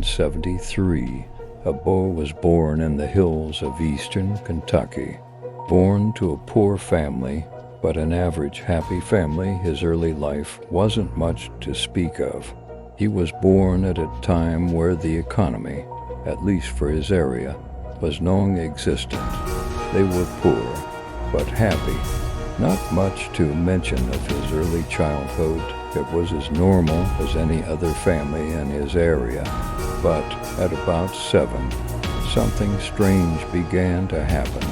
1973, a boy was born in the hills of eastern Kentucky. Born to a poor family, but an average happy family, his early life wasn't much to speak of. He was born at a time where the economy, at least for his area, was non-existent. They were poor, but happy. Not much to mention of his early childhood. It was as normal as any other family in his area. But at about 7, something strange began to happen.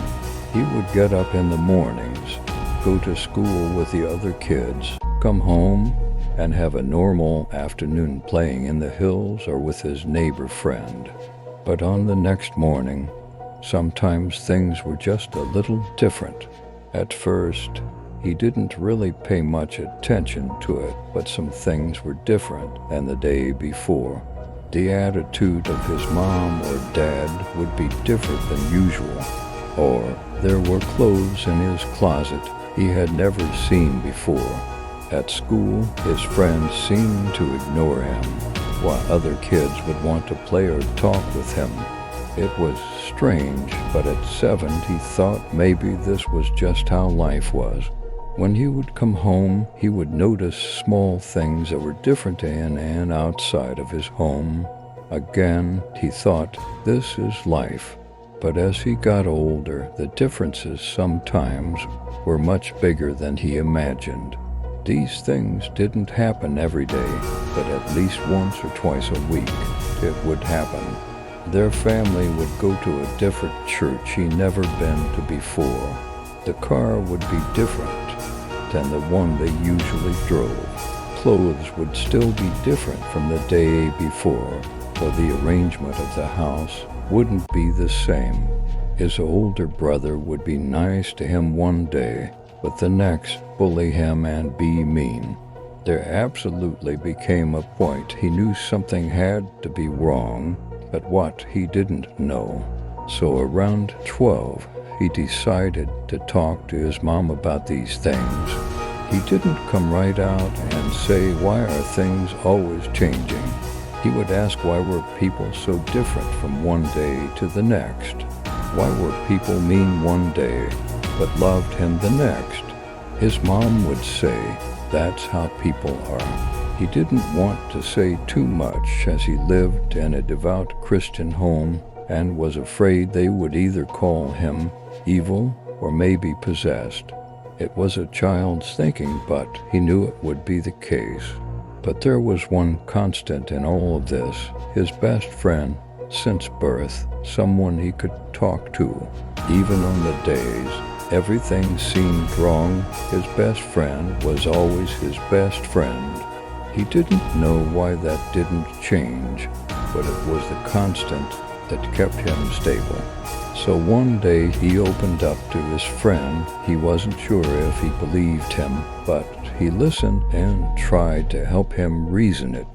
He would get up in the mornings, go to school with the other kids, come home, and have a normal afternoon playing in the hills or with his neighbor friend. But on the next morning, sometimes things were just a little different. At first, he didn't really pay much attention to it, but some things were different than the day before. The attitude of his mom or dad would be different than usual, or there were clothes in his closet he had never seen before. At school, his friends seemed to ignore him, while other kids would want to play or talk with him. It was strange, but at 7 he thought maybe this was just how life was. When he would come home, he would notice small things that were different in and outside of his home. Again, he thought, this is life. But as he got older, the differences sometimes were much bigger than he imagined. These things didn't happen every day, but at least once or twice a week it would happen. Their family would go to a different church he'd never been to before. The car would be different than the one they usually drove. Clothes would still be different from the day before, though the arrangement of the house wouldn't be the same. His older brother would be nice to him one day, but the next bully him and be mean. There absolutely became a point he knew something had to be wrong, but what he didn't know. So around 12, he decided to talk to his mom about these things. He didn't come right out and say, why are things always changing? He would ask, why were people so different from one day to the next? Why were people mean one day, but loved him the next? His mom would say, that's how people are. He didn't want to say too much as he lived in a devout Christian home and was afraid they would either call him evil or maybe possessed. It was a child's thinking, but he knew it would be the case. But there was one constant in all of this, his best friend since birth, someone he could talk to. Even on the days everything seemed wrong, his best friend was always his best friend. He didn't know why that didn't change, but it was the constant that kept him stable. So one day he opened up to his friend. He wasn't sure if he believed him, but he listened and tried to help him reason it